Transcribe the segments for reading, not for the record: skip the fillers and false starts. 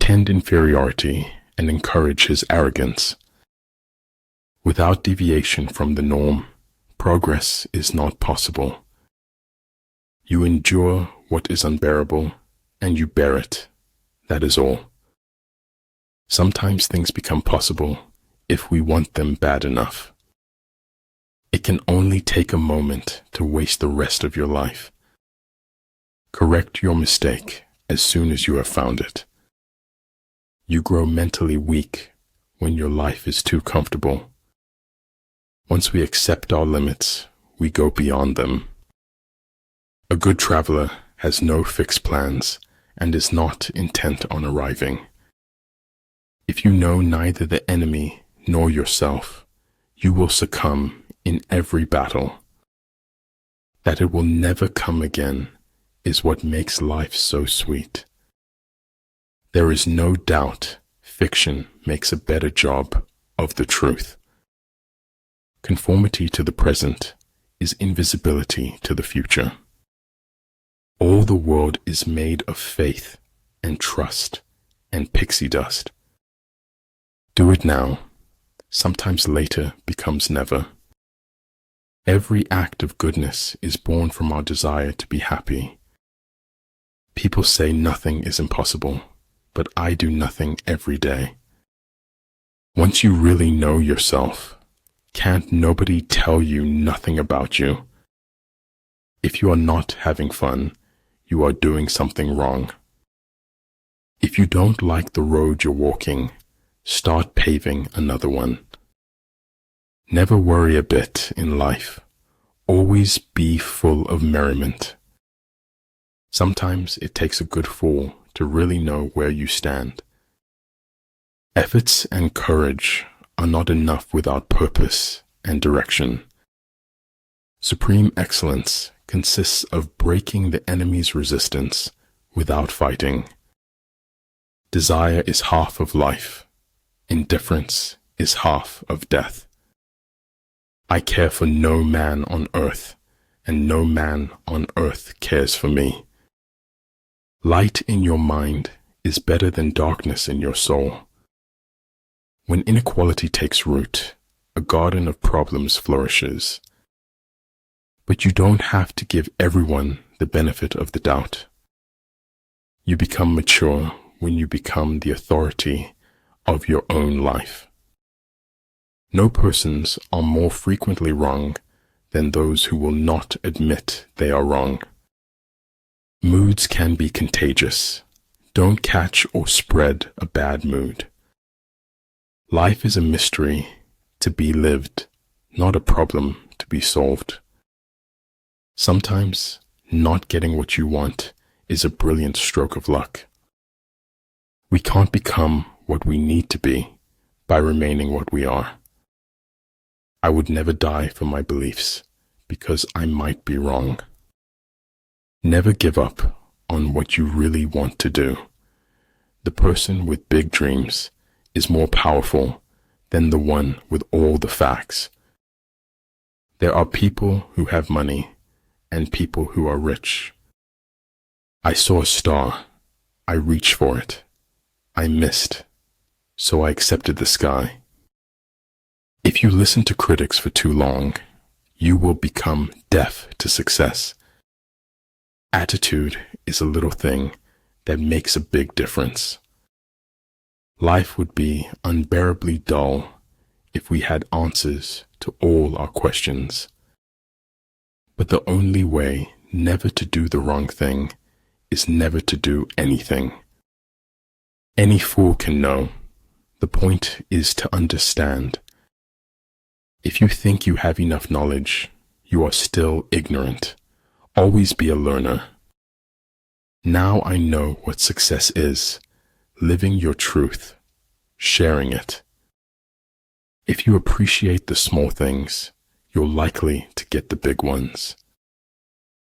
pretend inferiority and encourage his arrogance. Without deviation from the norm, progress is not possible. You endure what is unbearable, and you bear it. That is all. Sometimes things become possible if we want them bad enough. It can only take a moment to waste the rest of your life. Correct your mistake as soon as you have found it. You grow mentally weak when your life is too comfortable. Once we accept our limits, we go beyond them. A good traveler has no fixed plans and is not intent on arriving. If you know neither the enemy nor yourself, you will succumb in every battle. That it will never come again is what makes life so sweet. There is no doubt fiction makes a better job of the truth. Conformity to the present is invisibility to the future. All the world is made of faith and trust and pixie dust. Do it now. Sometimes later becomes never. Every act of goodness is born from our desire to be happy. People say nothing is impossible, but I do nothing every day. Once you really know yourself, can't nobody tell you nothing about you? If you are not having fun, you are doing something wrong. If you don't like the road you're walking, start paving another one. Never worry a bit in life. Always be full of merriment. Sometimes it takes a good fall to really know where you stand. Efforts and courage are not enough without purpose and direction. Supreme excellence consists of breaking the enemy's resistance without fighting. Desire is half of life. Indifference is half of death. I care for no man on earth, and no man on earth cares for me. Light in your mind is better than darkness in your soul. When inequality takes root, a garden of problems flourishes. But you don't have to give everyone the benefit of the doubt. You become mature when you become the authority of your own life. No persons are more frequently wrong than those who will not admit they are wrong. Moods can be contagious. Don't catch or spread a bad mood. Life is a mystery to be lived, not a problem to be solved. Sometimes not getting what you want is a brilliant stroke of luck. We can't become what we need to be by remaining what we are. I would never die for my beliefs because I might be wrong. Never give up on what you really want to do. The person with big dreams is more powerful than the one with all the facts. There are people who have money and people who are rich. I saw a star. I reached for it. I missed, so I accepted the sky. If you listen to critics for too long, you will become deaf to success. Attitude is a little thing that makes a big difference. Life would be unbearably dull if we had answers to all our questions. But the only way never to do the wrong thing is never to do anything. Any fool can know. The point is to understand. If you think you have enough knowledge, you are still ignorant. Always be a learner. Now I know what success is. Living your truth. Sharing it. If you appreciate the small things, you're likely to get the big ones.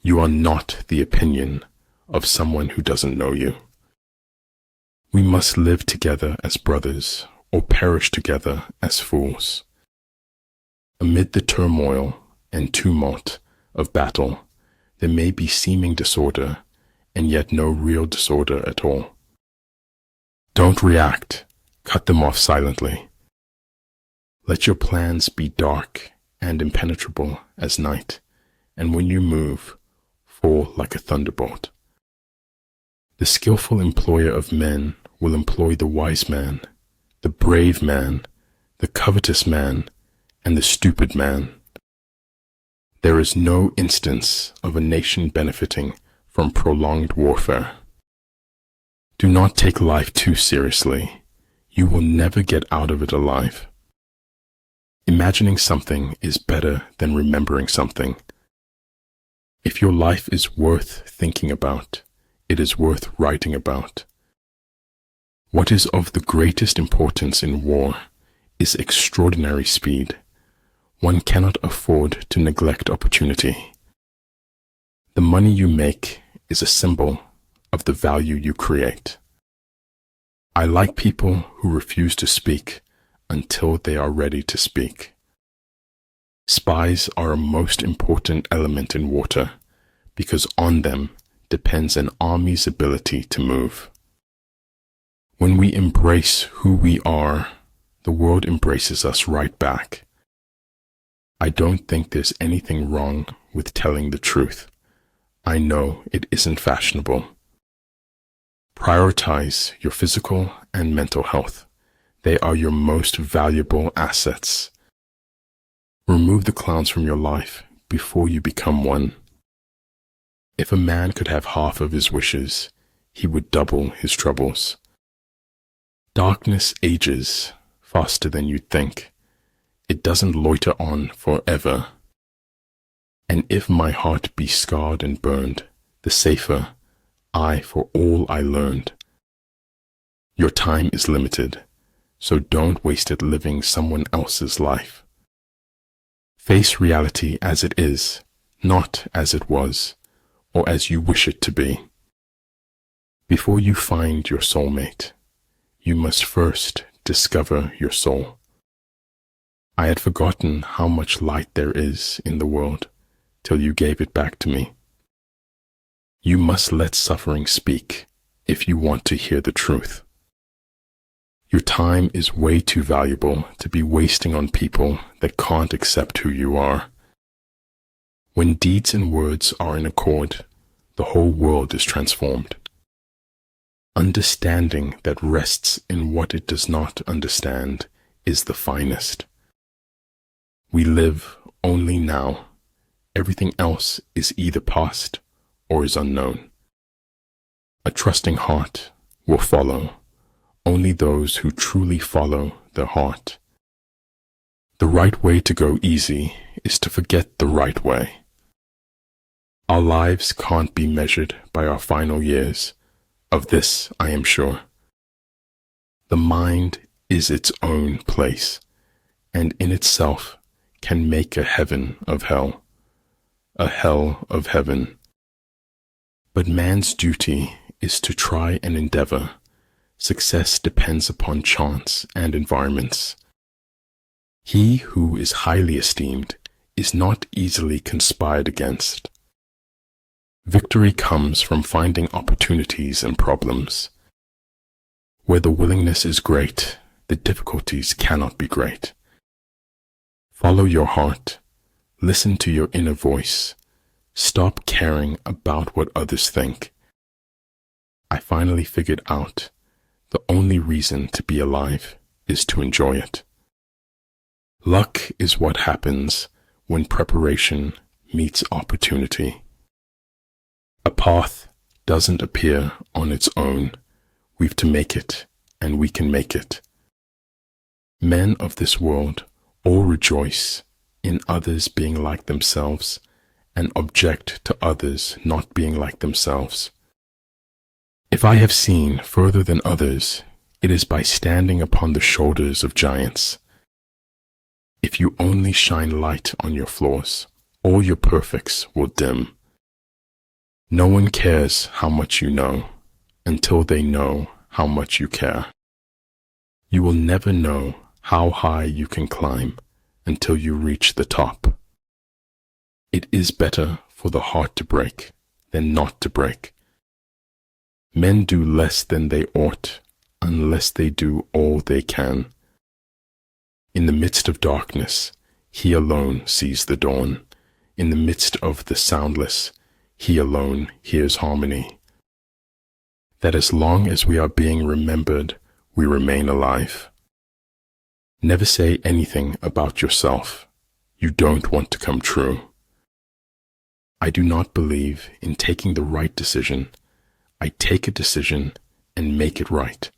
You are not the opinion of someone who doesn't know you. We must live together as brothers or perish together as fools. Amid the turmoil and tumult of battle, there may be seeming disorder and yet no real disorder at all. Don't react. Cut them off silently. Let your plans be dark and impenetrable as night, and when you move, fall like a thunderbolt. The skillful employer of men will employ the wise man, the brave man, the covetous man, and the stupid man. There is no instance of a nation benefiting from prolonged warfare. Do not take life too seriously. You will never get out of it alive. Imagining something is better than remembering something. If your life is worth thinking about, it is worth writing about. What is of the greatest importance in war is extraordinary speed. One cannot afford to neglect opportunity. The money you make is a symbol of the value you create. I like people who refuse to speak until they are ready to speak. Spies are a most important element in water because on them depends an army's ability to move. When we embrace who we are, the world embraces us right back. I don't think there's anything wrong with telling the truth. I know it isn't fashionable. Prioritize your physical and mental health. They are your most valuable assets. Remove the clowns from your life before you become one. If a man could have half of his wishes, he would double his troubles. Darkness ages faster than you'd think. It doesn't loiter on forever. And if my heart be scarred and burned, the safer I for all I learned. Your time is limited, so don't waste it living someone else's life. Face reality as it is, not as it was, or as you wish it to be. Before you find your soulmate, you must first discover your soul. I had forgotten how much light there is in the world till you gave it back to me. You must let suffering speak if you want to hear the truth. Your time is way too valuable to be wasting on people that can't accept who you are. When deeds and words are in accord, the whole world is transformed. Understanding that rests in what it does not understand is the finest. We live only now. Everything else is either past or is unknown. A trusting heart will follow only those who truly follow their heart. The right way to go easy is to forget the right way. Our lives can't be measured by our final years. Of this I am sure. The mind is its own place, and in itself can make a heaven of hell, a hell of heaven. But man's duty is to try and endeavor. Success depends upon chance and environments. He who is highly esteemed is not easily conspired against. Victory comes from finding opportunities and problems. Where the willingness is great, the difficulties cannot be great. Follow your heart. Listen to your inner voice. Stop caring about what others think. I finally figured out the only reason to be alive is to enjoy it. Luck is what happens when preparation meets opportunity. A path doesn't appear on its own. We've to make it, and we can make it. Men of this world all rejoice in others being like themselves and object to others not being like themselves. If I have seen further than others, it is by standing upon the shoulders of giants. If you only shine light on your flaws, all your perfects will dim. No one cares how much you know until they know how much you care. You will never know how high you can climb until you reach the top. It is better for the heart to break than not to break. Men do less than they ought unless unless they do all they can. In the midst of darkness, he alone sees the dawn. In the midst of the soundless, he alone hears harmony. That as long as we are being remembered, we remain alive. Never say anything about yourself you don't want to come true. I do not believe in taking the right decision. I take a decision and make it right.